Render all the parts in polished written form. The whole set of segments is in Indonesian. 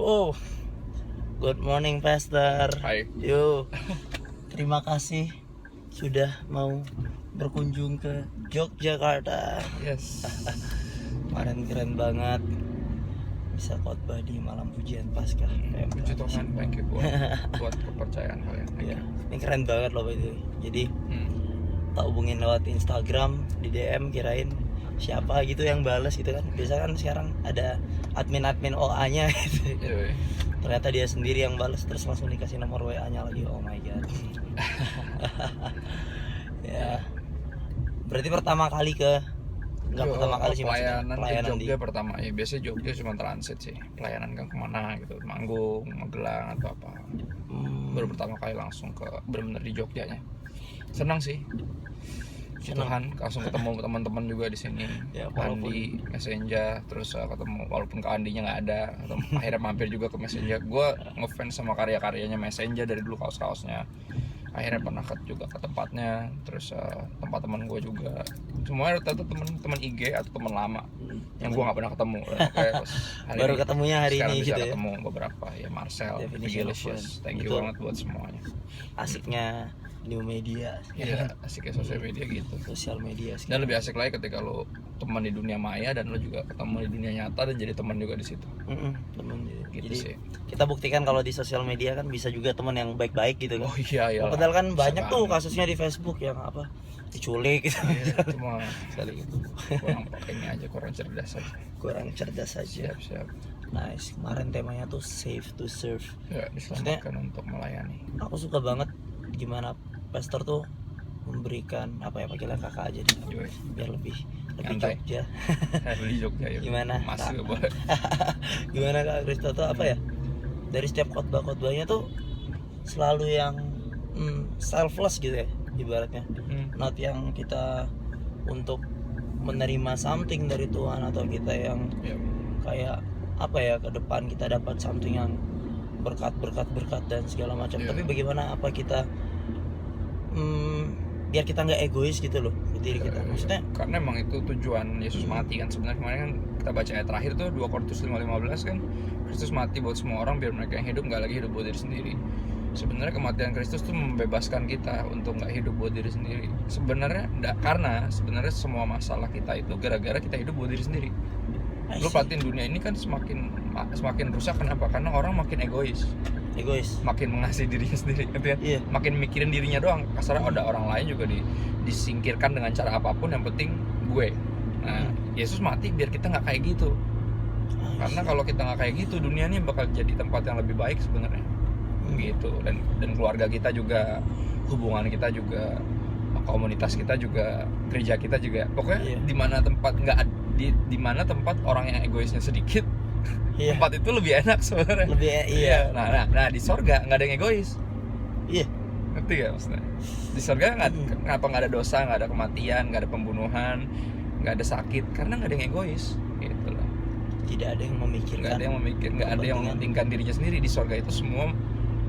Oh, good morning Pastor. Hai. Yo, terima kasih sudah mau berkunjung ke Yogyakarta. Yes. Kemarin keren banget bisa khotbah di malam pujian Paskah. Puji Tuhan, thank you buat kepercayaan kalian. Ya, ini keren banget loh itu. Jadi tak hubungin lewat Instagram di DM, kirain siapa gitu yang balas gitu kan. Biasa kan sekarang ada admin OA-nya gitu. Ternyata dia sendiri yang balas, terus langsung dikasih nomor WA-nya lagi. Oh my god. Ya. Berarti pertama kali ke pertama kali sih pelayanan ke Jogja di... pertama ya. Biasanya Jogja cuma transit sih. Pelayanan kan kemana gitu, Manggung, Magelang atau apa. Baru pertama kali langsung ke benar-benar di Jogjanya. Senang sih. Tuhan, langsung ketemu teman-teman juga di sini. Ya, Andi, Messenger, terus ketemu walaupun ke Andinya nggak ada, akhirnya mampir juga ke Messenger. Gue ngefans sama karya-karyanya Messenger dari dulu, kaos-kaosnya. Akhirnya pernah juga ke tempatnya, terus tempat teman gue juga. Semuanya rata-rata teman IG atau teman lama yang gue nggak pernah ketemu. Baru ketemunya hari ini bisa gitu ketemu beberapa ya. Marcel, Vigilicious, thank you banget buat semuanya. Asiknya new media, ya, asiknya sosial media gitu. Sosial media sih. Dan lebih asik lagi ketika lo teman di dunia maya dan lo juga ketemu di dunia nyata dan jadi teman juga di situ. Teman gitu. Jadi Sih. Kita buktikan kalau di sosial media kan bisa juga teman yang baik-baik gitu kan. Oh iya. Padahal kan banyak tuh kasusnya di Facebook yang apa diculik gitu. Iya, cuma sekali gitu. kurang cerdas aja. Kurang cerdas aja. Siap. Nice. Kemarin temanya tuh save to serve. Ya, diselamatkan untuk melayani. Aku suka banget gimana Pastor tuh memberikan apa ya, panggilnya kakak aja deh, biar lebih Jogja. Lebih Jogja ya. Gimana? Masuk boleh. Gimana Kak Kristo tuh apa ya? Dari setiap khotbah-khotbahnya tuh selalu yang selfless gitu ya ibaratnya. Not yang kita untuk menerima something dari Tuhan atau kita yang kayak apa ya, ke depan kita dapat something yang berkat dan segala macam. Tapi bagaimana apa kita biar kita nggak egois gitu loh ke diri kita. Maksudnya karena emang itu tujuan Yesus mati kan sebenarnya. Kemarin kan kita baca ayat terakhir tuh 2 Korintus 5:15 kan, Kristus mati buat semua orang biar mereka yang hidup nggak lagi hidup buat diri sendiri. Sebenarnya kematian Kristus tuh membebaskan kita untuk nggak hidup buat diri sendiri. Sebenarnya karena sebenarnya semua masalah kita itu gara-gara kita hidup buat diri sendiri. Lu perhatiin dunia ini kan semakin rusak. Kenapa? Karena orang makin egois, makin mengasihi dirinya sendiri, gitu ya. Makin mikirin dirinya doang. Kasarnya ada orang lain juga disingkirkan dengan cara apapun, yang penting gue. Nah, Yesus mati biar kita nggak kayak gitu. Karena kalau kita nggak kayak gitu, dunia ini bakal jadi tempat yang lebih baik sebenarnya. Gitu. Dan keluarga kita juga, hubungan kita juga, komunitas kita juga, gereja kita juga. Pokoknya di mana tempat orang yang egoisnya sedikit, tempat itu lebih enak sebenarnya. Nah di sorga nggak ada yang egois. Ngerti gak maksudnya? Di sorga kenapa nggak ada dosa, nggak ada kematian, nggak ada pembunuhan, nggak ada sakit, karena nggak ada yang egois gitu loh. Tidak ada yang memikirkan, nggak ada yang mementingkan dirinya sendiri. Di sorga itu semua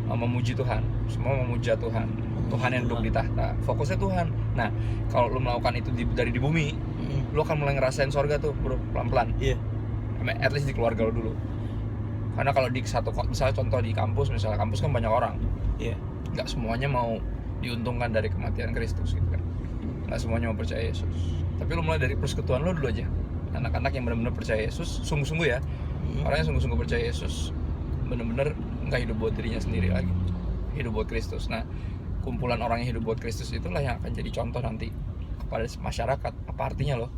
memuji Tuhan, semua memuja Tuhan, Tuhan yang duduk di tahta, fokusnya Tuhan. Nah, kalau lu melakukan itu dari di bumi, lu akan mulai ngerasain sorga tuh, bro, pelan-pelan. At least di keluarga lu dulu. Karena kalau di misalnya contoh di kampus, misalnya kampus kan banyak orang, nggak semuanya mau diuntungkan dari kematian Kristus gitu kan, nggak semuanya mau percaya Yesus. Tapi lu mulai dari persekutuan lu dulu aja. Anak-anak yang benar-benar percaya Yesus, sungguh-sungguh ya, orang yang sungguh-sungguh percaya Yesus, benar-benar nggak hidup buat dirinya sendiri lagi, hidup buat Kristus. Nah, kumpulan orang yang hidup buat Kristus itulah yang akan jadi contoh nanti kepada masyarakat. Apa artinya loh,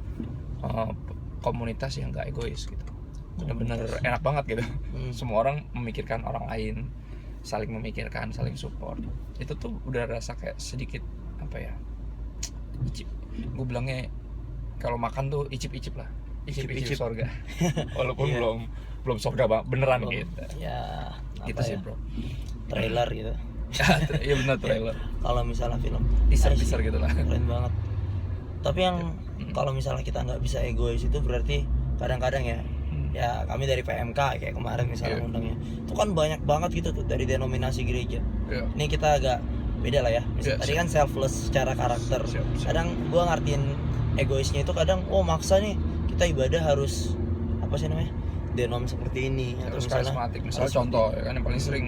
komunitas yang nggak egois gitu, benar-benar enak banget gitu. Semua orang memikirkan orang lain, saling memikirkan, saling support. Itu tuh udah rasa kayak sedikit apa ya, icip. Gue bilangnya kalau makan tuh icip-icip lah, icip-icip sorga. Walaupun belum sorga beneran gitu. Ya, gitu sih bro. Trailer gitu. Iya benar, trailer. Kalau misalnya film teaser gitu lah. Keren banget. Tapi yang kalau misalnya kita nggak bisa egois itu berarti kadang-kadang ya kami dari PMK kayak kemarin misalnya undangnya itu kan banyak banget gitu tuh dari denominasi gereja. Ini kita agak beda lah ya. Tadi kan selfless secara karakter. Kadang gua ngertiin egoisnya itu kadang maksa nih kita ibadah harus apa sih namanya, denom seperti ini atau Terus misalnya karismatik, misalnya contoh ya kan yang paling sering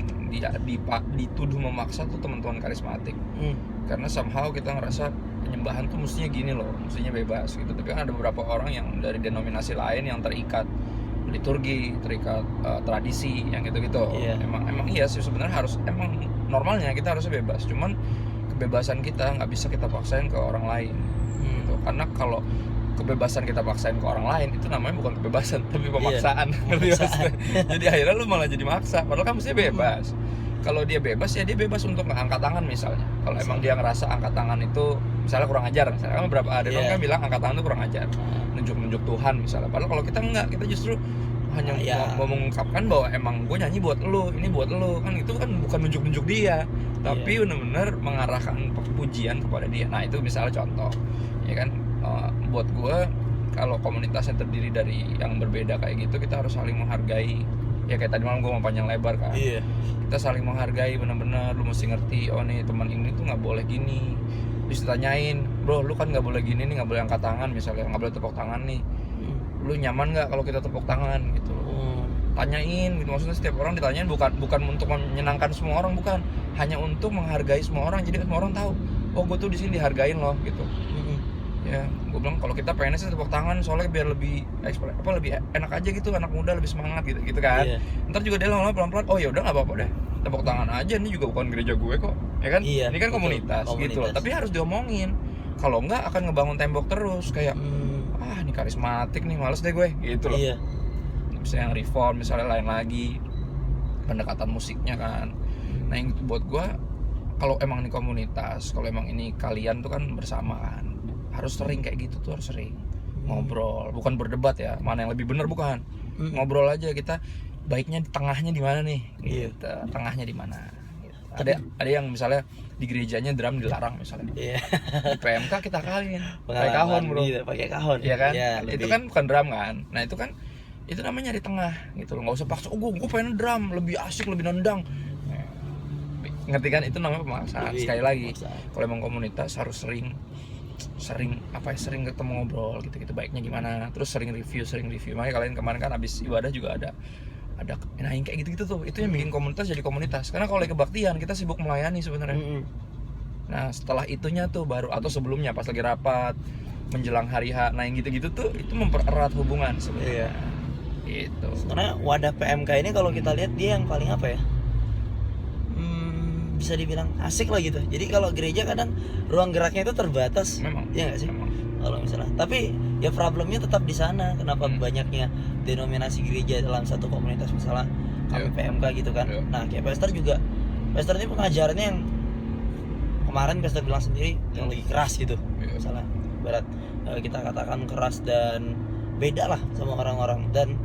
dituduh memaksa tuh teman-teman karismatik. Karena somehow kita ngerasa penyembahan tuh mestinya gini loh, mestinya bebas gitu. Tapi kan ada beberapa orang yang dari denominasi lain yang terikat liturgi, terikat tradisi yang gitu-gitu. Emang iya sih sebenarnya emang normalnya kita harusnya bebas. Cuman kebebasan kita nggak bisa kita paksain ke orang lain. Gitu. Karena kalau kebebasan kita paksain ke orang lain itu namanya bukan kebebasan tapi pemaksaan. Jadi akhirnya lu malah jadi maksa. Padahal kan mestinya bebas. Kalau dia bebas ya dia bebas untuk angkat tangan misalnya. Kalau emang dia ngerasa angkat tangan itu misalnya kurang ajar, misalnya kan beberapa ada orang kan bilang angkat tangan itu kurang ajar, nunjuk Tuhan misalnya. Padahal kalau kita enggak, kita justru hanya mau mengungkapkan bahwa emang gue nyanyi buat lo, ini buat lo, kan itu kan bukan nunjuk dia, tapi benar-benar mengarahkan pujian kepada dia. Nah itu misalnya contoh, ya kan, buat gue kalau komunitasnya terdiri dari yang berbeda kayak gitu, kita harus saling menghargai. Ya kayak tadi malam gue mau panjang lebar kan, kita saling menghargai benar-benar. Lu mesti ngerti, oh nih teman ini tuh nggak boleh gini. Terus ditanyain, bro lu kan nggak boleh gini nih, nggak boleh angkat tangan misalnya, nggak boleh tepuk tangan nih. Lu nyaman nggak kalau kita tepuk tangan gitu? Tanyain gitu, maksudnya setiap orang ditanyain bukan untuk menyenangkan semua orang, bukan, hanya untuk menghargai semua orang. Jadi semua orang tahu, oh gue tuh di sini dihargain loh gitu. Ya, gue bilang kalau kita pengennya sih tepuk tangan soalnya biar lebih lebih enak aja gitu, anak muda lebih semangat gitu kan. Ntar juga dia lama-lama pelan-pelan, oh ya udah nggak apa-apa deh, tepuk tangan aja, ini juga bukan gereja gue kok, ya kan? Ini kan komunitas gitu loh. Tapi harus diomongin, kalau enggak akan ngebangun tembok terus kayak ini karismatik nih, males deh gue gitu loh. Misalnya yang reform, misalnya lain lagi pendekatan musiknya kan. Nah yang itu buat gue, kalau emang ini komunitas, kalau emang ini kalian tuh kan bersama kan, harus sering kayak gitu tuh, harus sering ngobrol, bukan berdebat ya, mana yang lebih benar, bukan. Ngobrol aja, kita baiknya di tengahnya di mana nih, gitu. Tengahnya di mana. Gitu. Ada yang misalnya di gerejanya drum dilarang misalnya. Di PMK kita akalin, pakai kahon bro. Pakai kahon. Iya kan? Itu kan bukan drum kan. Nah itu kan, itu namanya di tengah gitu loh. Nggak usah paksa, gue pengen drum, lebih asik, lebih nendang. Ngerti kan? Itu namanya pemaksaan. Sekali lagi, kalau emang komunitas harus sering ketemu ngobrol gitu baiknya gimana, terus sering review. Makanya kalian kemarin kan abis ibadah juga ada yang kayak gitu tuh, itu yang bikin komunitas jadi komunitas. Karena kalau lagi kebaktian kita sibuk melayani sebenarnya. Nah setelah itunya tuh baru, atau sebelumnya pas lagi rapat menjelang hari H, nah yang gitu tuh itu mempererat hubungan sebenarnya. Gitu. Sebenarnya wadah PMK ini kalau kita lihat dia yang paling apa ya, bisa dibilang asik lah gitu. Jadi kalau gereja kadang ruang geraknya itu terbatas. Memang. Ya nggak sih? Kalau misalnya. Tapi ya problemnya tetap di sana. Kenapa banyaknya denominasi gereja dalam satu komunitas, misalnya kami PMK gitu kan. Nah kayak pastor juga. Pastor ini pengajarannya yang kemarin pastor bilang sendiri teologi keras gitu. Misalnya berat kita katakan keras dan beda lah sama orang-orang, dan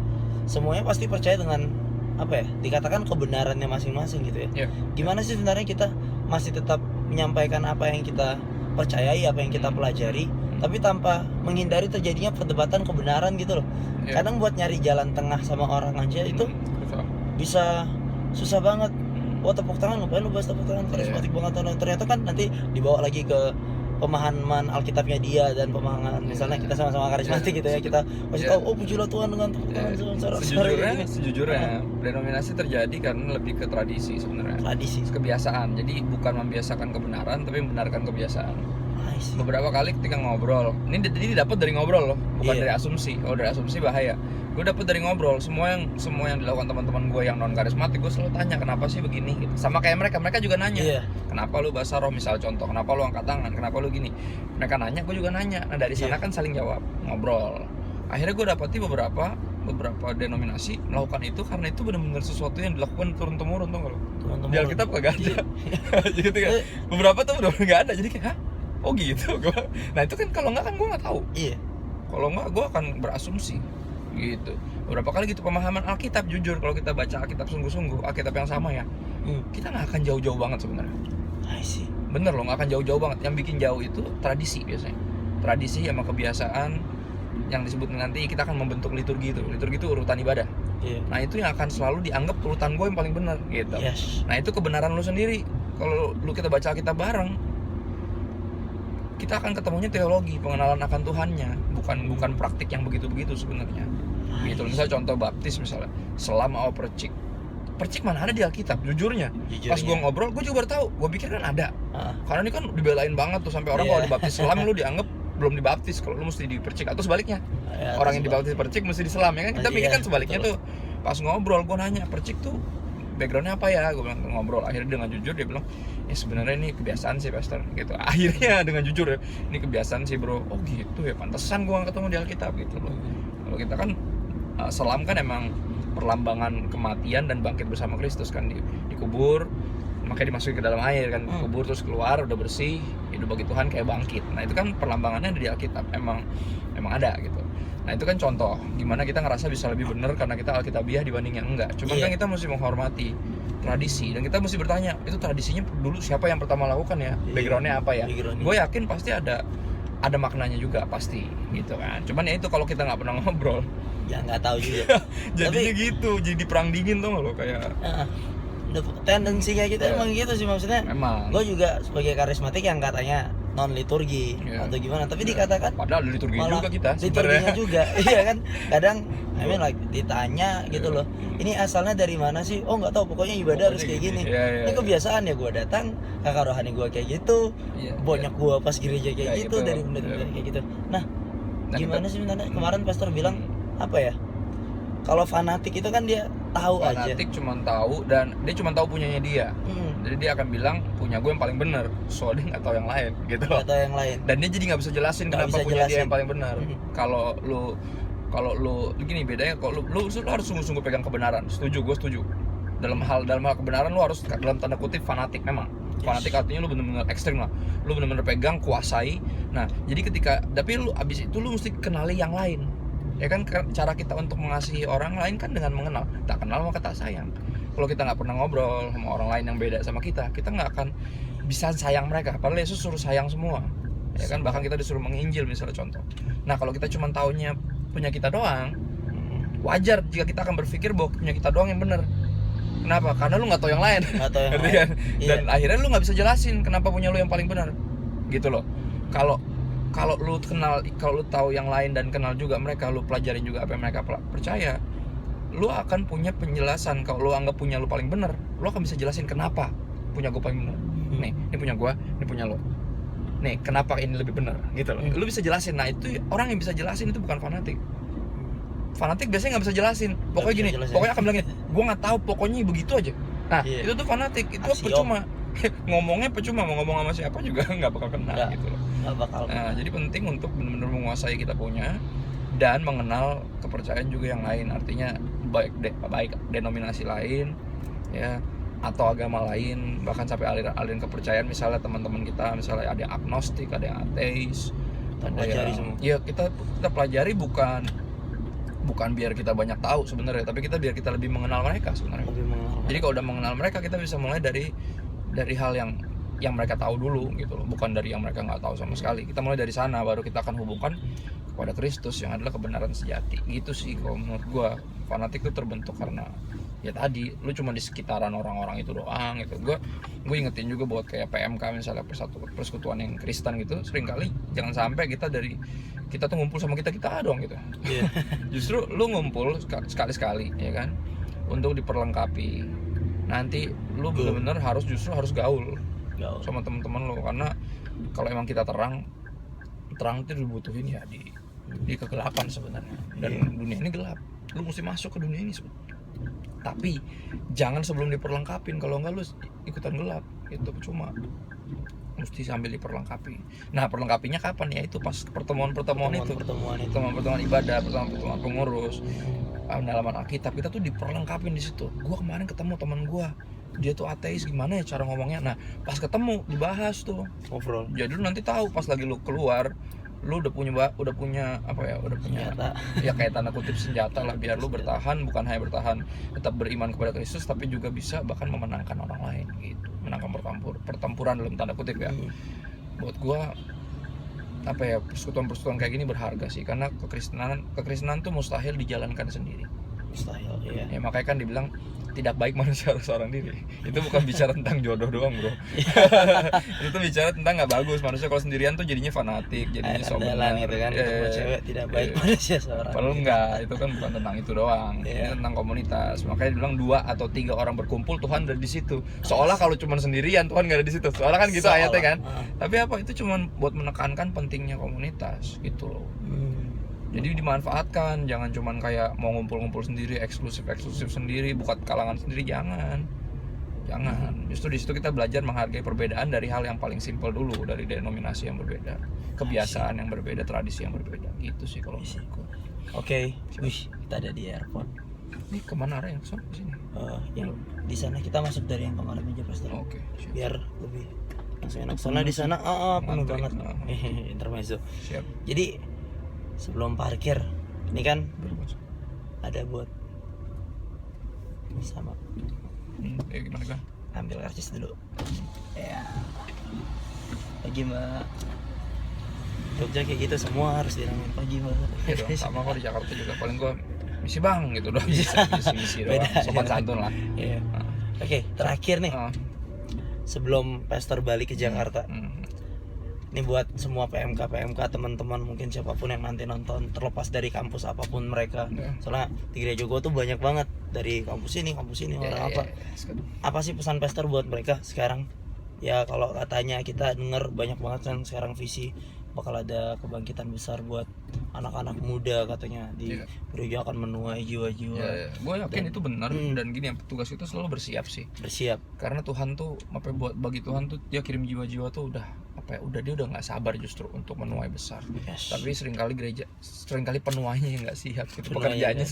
semuanya pasti percaya dengan apa ya, dikatakan kebenarannya masing-masing gitu ya. Gimana sih sebenarnya kita masih tetap menyampaikan apa yang kita percayai, apa yang kita pelajari, tapi tanpa menghindari terjadinya perdebatan kebenaran gitu loh. Kadang buat nyari jalan tengah sama orang aja itu bisa susah banget. Tepuk tangan, ngapain lu bahas tepuk tangan, karismatik banget. Ternyata kan nanti dibawa lagi ke pemahaman Alkitabnya dia dan pemahaman misalnya kita sama-sama karismatik gitu ya, kita masih tahu pujilah Tuhan dengan tepuk tangan sejujurnya denominasi terjadi karena lebih ke tradisi sebenarnya, kebiasaan. Jadi bukan membiasakan kebenaran tapi membenarkan kebiasaan. Beberapa kali ketika ngobrol, ini dapat dari ngobrol loh, bukan dari asumsi. Kalau dari asumsi bahaya. Gue dapat dari ngobrol. Semua yang dilakukan teman-teman gue yang non karismatik, gue selalu tanya kenapa sih begini gitu. Sama kayak mereka juga nanya, kenapa lu bahasa roh misal contoh, kenapa lu angkat tangan, kenapa lu gini. Mereka nanya, gue juga nanya. Nah dari sana kan saling jawab, ngobrol. Akhirnya gue dapati beberapa denominasi melakukan itu karena itu benar-benar sesuatu yang dilakukan turun-temurun, tuh kalau di Alkitab kagak ada. Gitu kan. Beberapa tuh benar-benar nggak ada. Jadi kayak oh gitu. Nah itu kan kalau nggak kan gue nggak tahu. Kalau nggak gue akan berasumsi gitu. Beberapa kali gitu pemahaman Alkitab, jujur kalau kita baca Alkitab sungguh-sungguh, Alkitab yang sama ya, kita nggak akan jauh-jauh banget sebenarnya. Bener loh, nggak akan jauh-jauh banget. Yang bikin jauh itu tradisi biasanya. Tradisi sama kebiasaan yang disebut nanti kita akan membentuk liturgi itu. Liturgi itu urutan ibadah. Nah itu yang akan selalu dianggap urutan gue yang paling benar gitu. Nah itu kebenaran lu sendiri. Kalau lu kita baca Alkitab bareng, kita akan ketemunya teologi, pengenalan akan Tuhannya, bukan praktik yang begitu-begitu sebenarnya. gitu. Misalnya contoh baptis misalnya, selam atau percik mana ada di Alkitab jujurnya. Pas gue ngobrol gue juga baru tahu, gue pikir kan ada. Karena ini kan dibelain banget tuh sampai orang kalau dibaptis selam lu dianggap belum dibaptis, kalau lu mesti dipercik, atau sebaliknya orang yang dibaptis percik mesti diselam, ya kan kita pikir kan sebaliknya tuh. Pas ngobrol gue nanya percik tuh backgroundnya apa ya, gue bilang ngobrol, akhirnya dengan jujur dia bilang ya sebenarnya ini kebiasaan sih pastor gitu. Akhirnya dengan jujur ya, ini kebiasaan sih bro. Oh gitu ya, pantesan gue gak ketemu di Alkitab gitu loh. Kalau kita kan selam kan emang perlambangan kematian dan bangkit bersama Kristus kan, dikubur makanya dimasukin ke dalam air kan, kubur terus keluar udah bersih, hidup bagi Tuhan kayak bangkit. Nah itu kan perlambangannya di Alkitab, emang ada gitu. Nah itu kan contoh gimana kita ngerasa bisa lebih benar karena kita Alkitabiah dibanding yang enggak. Cuman kan kita mesti menghormati tradisi dan kita mesti bertanya, itu tradisinya dulu siapa yang pertama lakukan ya, backgroundnya apa ya. Gue yakin pasti ada maknanya juga pasti gitu kan. Cuman ya itu kalau kita nggak pernah ngobrol ya nggak tahu juga. Jadinya gitu, jadi perang dingin tuh lo kayak tendensinya kita emang gitu sih, maksudnya memang gue juga sebagai karismatik yang katanya non liturgi atau gimana, tapi dikatakan padahal liturgi juga kita liturginya juga. Iya kan, kadang like ditanya gitu loh, ini asalnya dari mana sih, oh nggak tahu, pokoknya ibadah harus kayak gini. Ini kebiasaan ya, gue datang kakak rohani gue kayak gitu, banyak gue pas gereja kayak gitu, dari benda-benda kayak gitu. Nah gimana sih sebenarnya kemarin pastor bilang apa ya, kalau fanatik itu kan dia tahu aja. Fanatik cuma tahu, dan dia cuma tahu punyanya dia. Jadi dia akan bilang punya gue yang paling benar, soalnya dia nggak tahu yang lain gitu. Nggak tahu yang lain. Dan dia jadi nggak bisa jelasin kenapa punya dia yang paling benar. Kalau lu gini bedanya, kalau lu harus sungguh-sungguh pegang kebenaran. Gue setuju. Dalam hal kebenaran lu harus dalam tanda kutip fanatik memang. Fanatik artinya lu benar-benar ekstrim lah. Lu benar-benar pegang, kuasai. Nah, jadi tapi lu abis itu lu mesti kenali yang lain. Ya kan, cara kita untuk mengasihi orang lain kan dengan mengenal. Tak kenal maka tak sayang. Kalau kita nggak pernah ngobrol sama orang lain yang beda sama kita nggak akan bisa sayang mereka. Padahal Yesus suruh sayang semua. Ya kan, bahkan kita disuruh menginjil misalnya contoh. Nah kalau kita cuma taunya punya kita doang, wajar jika kita akan berpikir bahwa punya kita doang yang benar. Kenapa? Karena lu nggak tahu yang lain. Nggak tahu yang lain. Kan? Dan akhirnya lu nggak bisa jelasin kenapa punya lu yang paling benar. Gitu loh. Kalau lu tahu yang lain dan kenal juga mereka, lu pelajarin juga apa yang mereka percaya, lu akan punya penjelasan. Kalau lu anggap punya lu paling benar, lu akan bisa jelasin kenapa punya gue paling benar. Nih, ini punya gue, ini punya lo. Nih, kenapa ini lebih benar gitu loh. Lu bisa jelasin. Nah, itu orang yang bisa jelasin itu bukan fanatik. Fanatik biasanya nggak bisa jelasin. Pokoknya gini, pokoknya akan bilang gini, gue nggak tahu, pokoknya begitu aja. Nah, itu tuh fanatik. Itu percuma. Ngomongnya percuma, mau ngomong sama siapa juga nggak bakal kena gitu loh. Nah, jadi penting untuk benar-benar menguasai kita punya dan mengenal kepercayaan juga yang lain. Artinya baik denominasi lain ya, atau agama lain, bahkan sampai aliran kepercayaan. Misalnya teman-teman kita, misalnya ada yang agnostik, ada yang ateis, ya kita pelajari bukan biar kita banyak tahu sebenarnya, tapi biar kita lebih mengenal mereka sebenarnya. Jadi kalau udah mengenal mereka, kita bisa mulai dari hal yang mereka tahu dulu gitu loh, bukan dari yang mereka nggak tahu sama sekali. Kita mulai dari sana, baru kita akan hubungkan kepada Kristus yang adalah kebenaran sejati. Gitu sih kalau menurut gua. Fanatik itu terbentuk karena ya tadi lu cuma di sekitaran orang-orang itu doang gitu. Gue ingetin juga buat kayak PMK misalnya, persekutuan yang Kristen gitu, seringkali jangan sampai kita tuh ngumpul sama kita doang gitu. Justru lu ngumpul sekali-sekali ya kan, untuk diperlengkapi. Nanti lu benar-benar harus gaul sama teman-teman lu, karena kalau emang kita terang itu dibutuhin ya di kegelapan sebenarnya. Dan dunia ini gelap, lu mesti masuk ke dunia ini sebenarnya. Tapi jangan sebelum diperlengkapin, kalau enggak lu ikutan gelap, itu cuma mesti sambil diperlengkapi. Nah, perlengkapinya kapan ya? Itu pas pertemuan ibadah, pertemuan pengurus, pendalaman Alkitab, kita tuh diperlengkapin di situ. Gua kemarin ketemu teman gua, dia tuh ateis, gimana ya cara ngomongnya. Nah, pas ketemu dibahas tuh, ngobrol. Jadi lu nanti tahu pas lagi lu keluar, lu udah punya ya kayak tanda kutip senjata lah, biar lu bertahan, bukan hanya bertahan tetap beriman kepada Kristus, tapi juga bisa bahkan memenangkan orang lain gitu, menangkan pertempuran dalam tanda kutip ya. Buat gua persekutuan kayak gini berharga sih, karena kekristenan tuh mustahil dijalankan sendiri. Mustahil ya makanya kan dibilang tidak baik manusia harus seorang diri. Itu bukan bicara tentang jodoh doang, bro. Itu bicara tentang nggak bagus manusia kalau sendirian tuh jadinya fanatik, jadinya sobelan gitu kan, ketemu cewek tidak baik manusia seorang. Padahal enggak, itu kan bukan tentang itu doang. Ini tentang komunitas. Makanya dibilang 2 atau 3 orang berkumpul, Tuhan ada di situ. Seolah kalau cuma sendirian Tuhan nggak ada di situ. Soalnya kan gitu ayatnya kan. Tapi apa, itu cuma buat menekankan pentingnya komunitas gitu loh. Jadi dimanfaatkan, jangan cuman kayak mau ngumpul-ngumpul sendiri, eksklusif sendiri, bukan kalangan sendiri, jangan. Justru di situ kita belajar menghargai perbedaan dari hal yang paling simpel dulu, dari denominasi yang berbeda, kebiasaan yang berbeda, tradisi yang berbeda. Gitu sih kalau menurutku. Oke, wih, kita ada di airport. Ini kemana arah yang di sini? Yang di sana kita masuk dari yang kemarin aja Pastor. Oke. Biar lebih langsung enak. Soalnya di sana penuh banget. Intermezzo. Siap. Jadi sebelum parkir, ini kan ada buat sama. Gimana kan? Ambil karcis dulu. Ya. Pagi Mbak. Jogja kayak gitu semua harus diramein pagi Mbak. Ya dong, sama kok di Jakarta juga paling gua misi bang gitu doang. Misi doang. Sopan santun lah. Iya. Oke, terakhir nih. Sebelum Pastor balik ke Jakarta. Ini buat semua PMK teman-teman, mungkin siapapun yang nanti nonton, terlepas dari kampus apapun mereka. Soalnya di Gereja Go tuh banyak banget dari kampus ini orang apa. Apa sih pesan Pastor buat mereka sekarang? Ya kalau katanya kita denger banyak banget kan sekarang visi bakal ada kebangkitan besar buat anak-anak muda katanya di gereja akan menuai jiwa-jiwa. Gue yakin itu benar dan gini, yang tugas itu selalu bersiap sih. Bersiap. Karena Tuhan tuh bagi Tuhan tuh dia kirim jiwa-jiwa tuh udah dia udah nggak sabar justru untuk menuai besar. Tapi seringkali penuainya nggak siap gitu. Pekerjaannya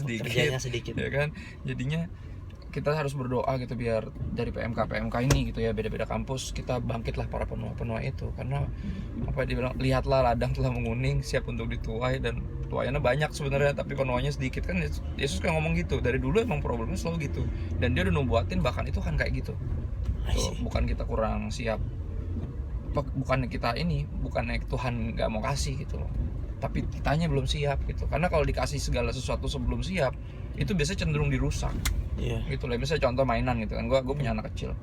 sedikit. Ya kan? Jadinya kita harus berdoa gitu biar dari PMK ini gitu ya, beda-beda kampus kita bangkitlah para penuai itu, karena apa dibilang, lihatlah ladang telah menguning siap untuk dituai, dan tuaiannya banyak sebenarnya tapi penuainya sedikit kan. Yesus kayak ngomong gitu dari dulu, emang problemnya selalu gitu, dan dia udah nubuatin bahkan itu kan kayak gitu. Bukan kita kurang siap, bukannya Tuhan nggak mau kasih gitu loh, tapi kitanya belum siap gitu. Karena kalau dikasih segala sesuatu sebelum siap, itu biasanya cenderung dirusak. Gitu lah. Misalnya contoh mainan gitu kan, gue punya anak kecil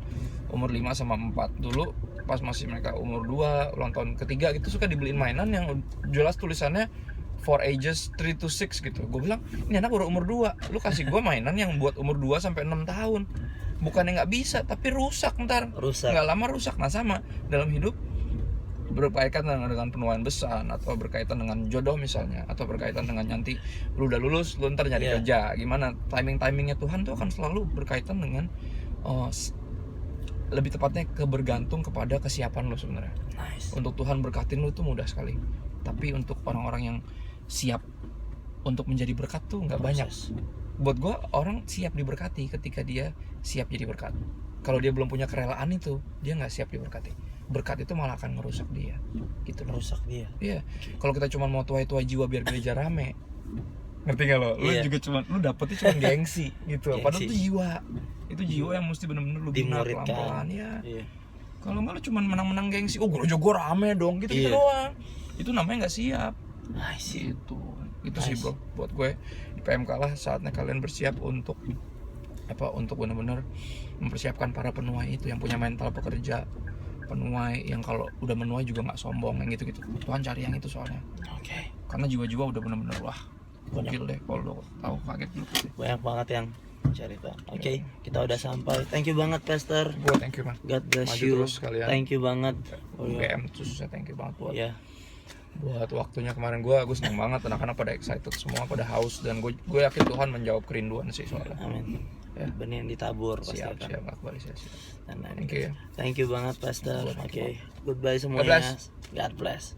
umur 5 sama 4 dulu, pas masih mereka umur 2 ulang tahun ketiga gitu, suka dibeliin mainan yang jelas tulisannya for ages 3 to 6 gitu. Gue bilang, ini anak baru umur 2, lu kasih gue mainan yang buat umur 2 sampai 6 tahun. Bukannya nggak bisa, tapi rusak ntar. Nggak lama rusak. Nah sama dalam hidup, berkaitan dengan penuaian besar, atau berkaitan dengan jodoh misalnya, atau berkaitan dengan nanti lu udah lulus, lu ntar nyari kerja gimana, timingnya Tuhan tuh akan selalu berkaitan dengan lebih tepatnya bergantung kepada kesiapan lu sebenarnya. Untuk Tuhan berkatin lu tuh mudah sekali, tapi untuk orang-orang yang siap untuk menjadi berkat tuh nggak banyak. Buat gue, orang siap diberkati ketika dia siap jadi berkat. Kalau dia belum punya kerelaan itu, dia nggak siap diberkati. Berkat itu malah akan ngerusak dia, gitu loh. Rusak dia. Iya. Kalau kita cuma mau tuai-tuai jiwa biar gereja rame, ngerti nggak lo? Lu juga lu dapetnya cuma gengsi, gitu. Padahal itu jiwa. Itu jiwa yang mesti benar-benar lu bina pelan-pelan ya. Kalau nggak lu cuma menang-menang gengsi, gereja gue rame dong, gitu doang. Itu namanya nggak siap. Itu sih bro, buat gue di PMK lah saatnya kalian bersiap untuk benar-benar mempersiapkan para penuai itu yang punya mental pekerja, penuai yang kalau udah menuai juga nggak sombong, yang gitu-gitu. Tuhan cari yang itu soalnya. Karena jiwa-jiwa udah benar-benar gokil deh kalau lo tahu, kaget gitu. Banyak banget yang cari Tuhan. Kita udah sampai. Thank you banget Pastor. Thank you man. God bless Maju you. Terus kalian. Thank you banget. UGM khususnya thank you banget buat waktunya kemarin. Gue seneng banget, anak-anak pada excited semua, pada haus, dan gue yakin Tuhan menjawab kerinduan sih soalnya. Amin. Benih yang ditabur pasti siap akan kembali siap. Thank you banget Pastor. Goodbye semuanya. God bless.